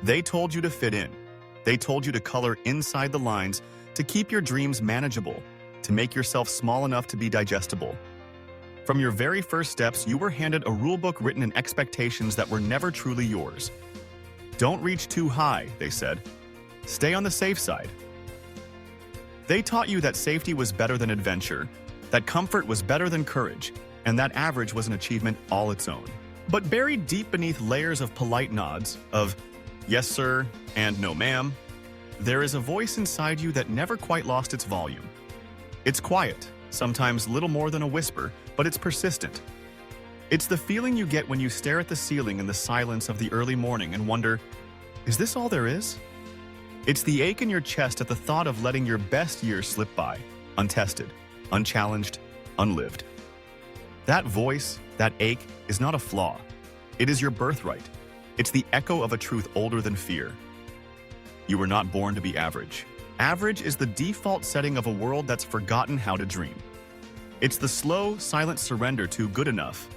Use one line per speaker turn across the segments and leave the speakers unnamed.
They told you to fit in. They told you to color inside the lines, to keep your dreams manageable, to make yourself small enough to be digestible. From your very first steps, you were handed a rulebook written in expectations that were never truly yours. Don't reach too high, they said. Stay on the safe side. They taught you that safety was better than adventure, that comfort was better than courage, and that average was an achievement all its own. But buried deep beneath layers of polite nods, of yes sir and no ma'am, there is a voice inside you that never quite lost its volume. It's quiet, sometimes little more than a whisper, but it's persistent. It's the feeling you get when you stare at the ceiling in the silence of the early morning and wonder, is this all there is? It's the ache in your chest at the thought of letting your best years slip by, untested, unchallenged, unlived. That voice, that ache, is not a flaw. It is your birthright. It's the echo of a truth older than fear. You were not born to be average. Average is the default setting of a world that's forgotten how to dream. It's the slow, silent surrender to good enough.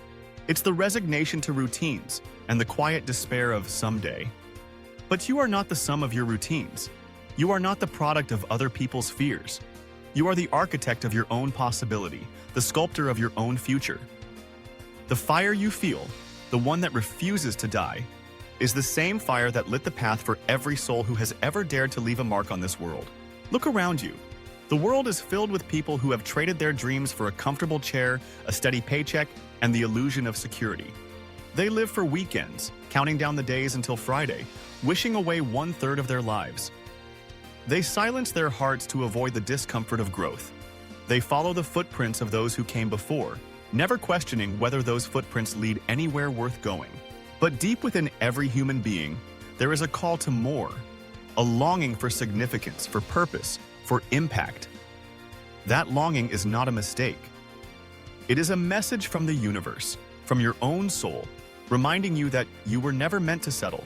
It's the resignation to routines and the quiet despair of someday. But you are not the sum of your routines. You are not the product of other people's fears. You are the architect of your own possibility, the sculptor of your own future. The fire you feel, the one that refuses to die, is the same fire that lit the path for every soul who has ever dared to leave a mark on this world. Look around you. The world is filled with people who have traded their dreams for a comfortable chair, a steady paycheck, and the illusion of security. They live for weekends, counting down the days until Friday, wishing away 1/3 of their lives. They silence their hearts to avoid the discomfort of growth. They follow the footprints of those who came before, never questioning whether those footprints lead anywhere worth going. But deep within every human being, there is a call to more, a longing for significance, for purpose, for impact. That longing is not a mistake. It is a message from the universe, from your own soul, reminding you that you were never meant to settle.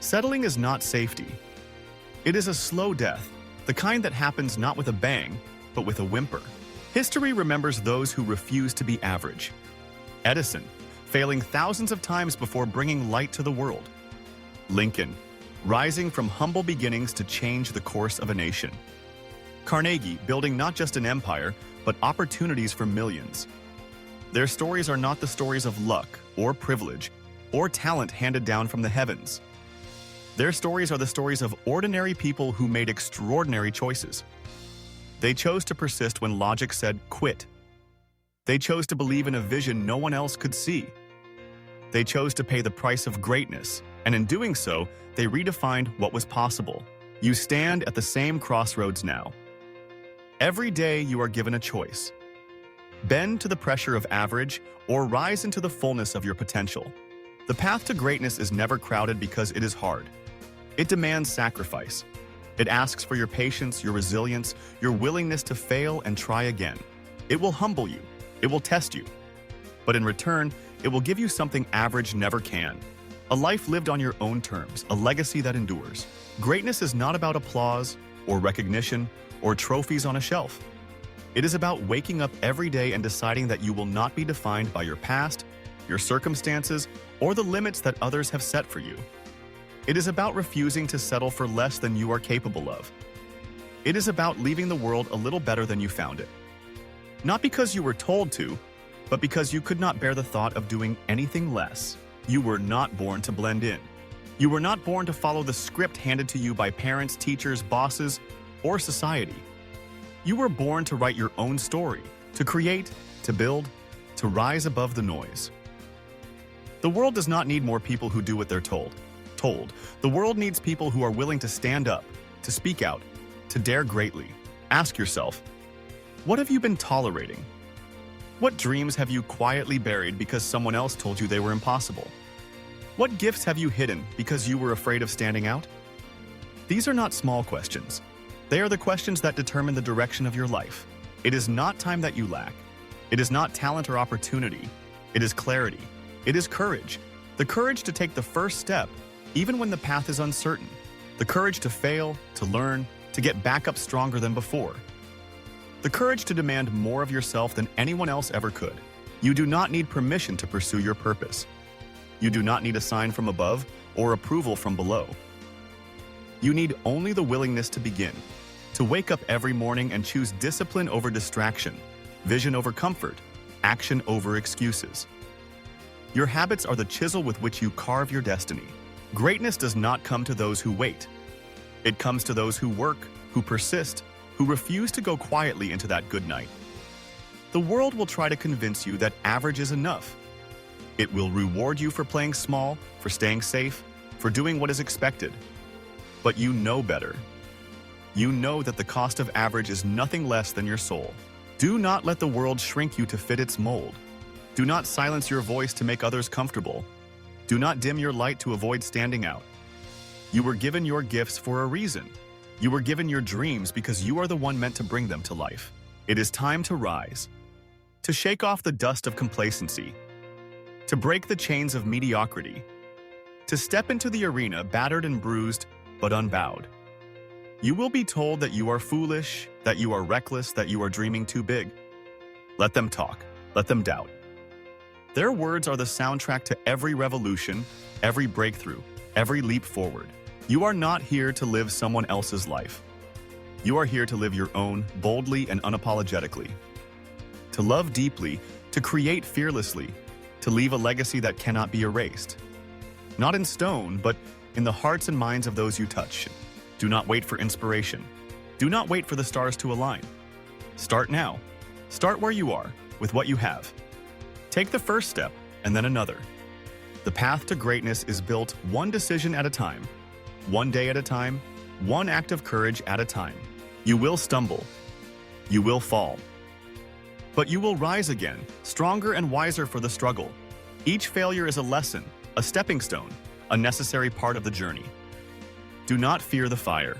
Settling is not safety. It is a slow death, the kind that happens not with a bang, but with a whimper. History remembers those who refuse to be average. Edison, failing thousands of times before bringing light to the world. Lincoln, rising from humble beginnings to change the course of a nation. Carnegie, building not just an empire, but opportunities for millions. Their stories are not the stories of luck, or privilege, or talent handed down from the heavens. Their stories are the stories of ordinary people who made extraordinary choices. They chose to persist when logic said quit. They chose to believe in a vision no one else could see. They chose to pay the price of greatness, and in doing so, they redefined what was possible. You stand at the same crossroads now. Every day you are given a choice. Bend to the pressure of average or rise into the fullness of your potential. The path to greatness is never crowded because it is hard. It demands sacrifice. It asks for your patience, your resilience, your willingness to fail and try again. It will humble you. It will test you. But in return, it will give you something average never can. A life lived on your own terms, a legacy that endures. Greatness is not about applause or recognition or trophies on a shelf. It is about waking up every day and deciding that you will not be defined by your past, your circumstances, or the limits that others have set for you. It is about refusing to settle for less than you are capable of. It is about leaving the world a little better than you found it. Not because you were told to, but because you could not bear the thought of doing anything less. You were not born to blend in. You were not born to follow the script handed to you by parents, teachers, bosses, or society. You were born to write your own story, to create, to build, to rise above the noise. The world does not need more people who do what they're told. The world needs people who are willing to stand up, to speak out, to dare greatly. Ask yourself, what have you been tolerating? What dreams have you quietly buried because someone else told you they were impossible? What gifts have you hidden because you were afraid of standing out? These are not small questions. They are the questions that determine the direction of your life. It is not time that you lack. It is not talent or opportunity. It is clarity. It is courage. The courage to take the first step, even when the path is uncertain. The courage to fail, to learn, to get back up stronger than before. The courage to demand more of yourself than anyone else ever could. You do not need permission to pursue your purpose. You do not need a sign from above or approval from below. You need only the willingness to begin, to wake up every morning and choose discipline over distraction, vision over comfort, action over excuses. Your habits are the chisel with which you carve your destiny. Greatness does not come to those who wait. It comes to those who work, who persist, who refuse to go quietly into that good night. The world will try to convince you that average is enough. It will reward you for playing small, for staying safe, for doing what is expected. But you know better. You know that the cost of average is nothing less than your soul. Do not let the world shrink you to fit its mold. Do not silence your voice to make others comfortable. Do not dim your light to avoid standing out. You were given your gifts for a reason. You were given your dreams because you are the one meant to bring them to life. It is time to rise, to shake off the dust of complacency, to break the chains of mediocrity, to step into the arena battered and bruised, but unbowed. You will be told that you are foolish, that you are reckless, that you are dreaming too big. Let them talk. Let them doubt. Their words are the soundtrack to every revolution, every breakthrough, every leap forward. You are not here to live someone else's life. You are here to live your own, boldly and unapologetically. To love deeply, to create fearlessly, to leave a legacy that cannot be erased. Not in stone, but in the hearts and minds of those you touch. Do not wait for inspiration. Do not wait for the stars to align. Start now. Start where you are, with what you have. Take the first step, and then another. The path to greatness is built one decision at a time, one day at a time, one act of courage at a time. You will stumble. You will fall. But you will rise again, stronger and wiser for the struggle. Each failure is a lesson, a stepping stone, a necessary part of the journey. Do not fear the fire.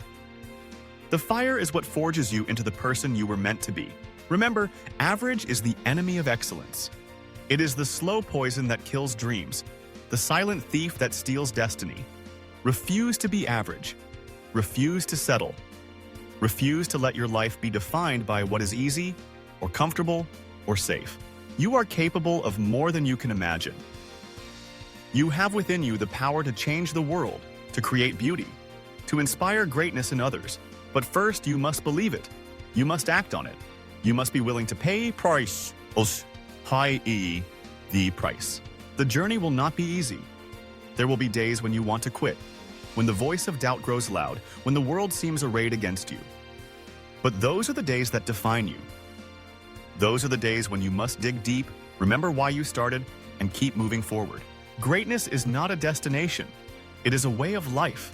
The fire is what forges you into the person you were meant to be. Remember, average is the enemy of excellence. It is the slow poison that kills dreams, the silent thief that steals destiny. Refuse to be average. Refuse to settle. Refuse to let your life be defined by what is easy, or comfortable, or safe. You are capable of more than you can imagine. You have within you the power to change the world, to create beauty, to inspire greatness in others. But first, you must believe it. You must act on it. You must be willing to pay price, i.e., the price. The journey will not be easy. There will be days when you want to quit, when the voice of doubt grows loud, when the world seems arrayed against you. But those are the days that define you. Those are the days when you must dig deep, remember why you started, and keep moving forward. Greatness is not a destination. It is a way of life.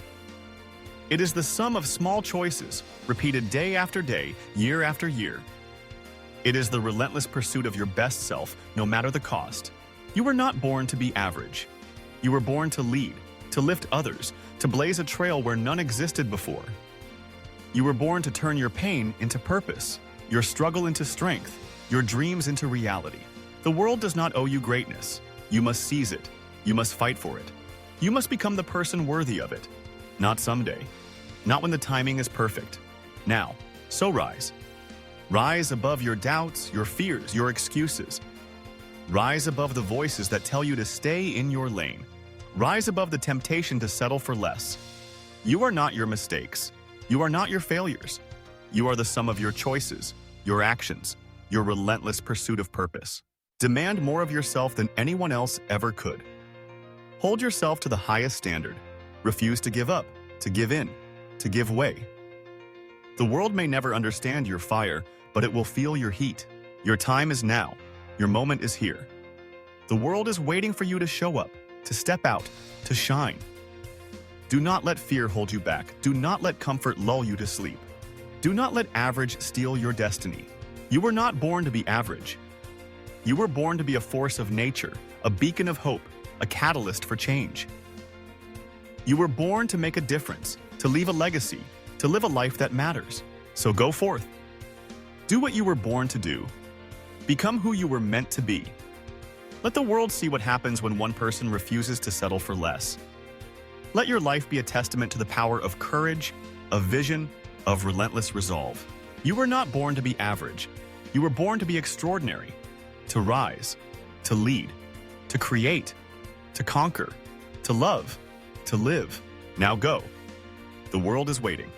It is the sum of small choices, repeated day after day, year after year. It is the relentless pursuit of your best self, no matter the cost. You were not born to be average. You were born to lead, to lift others, to blaze a trail where none existed before. You were born to turn your pain into purpose, your struggle into strength, your dreams into reality. The world does not owe you greatness. You must seize it. You must fight for it. You must become the person worthy of it. Not someday. Not when the timing is perfect. Now. So rise. Rise above your doubts, your fears, your excuses. Rise above the voices that tell you to stay in your lane. Rise above the temptation to settle for less. You are not your mistakes. You are not your failures. You are the sum of your choices, your actions, your relentless pursuit of purpose. Demand more of yourself than anyone else ever could. Hold yourself to the highest standard. Refuse to give up, to give in, to give way. The world may never understand your fire, but it will feel your heat. Your time is now. Your moment is here. The world is waiting for you to show up, to step out, to shine. Do not let fear hold you back. Do not let comfort lull you to sleep. Do not let average steal your destiny. You were not born to be average. You were born to be a force of nature, a beacon of hope, a catalyst for change. You were born to make a difference, to leave a legacy, to live a life that matters. So go forth. Do what you were born to do. Become who you were meant to be. Let the world see what happens when one person refuses to settle for less. Let your life be a testament to the power of courage, of vision, of relentless resolve. You were not born to be average. You were born to be extraordinary, to rise, to lead, to create, to conquer, to love, to live. Now go. The world is waiting.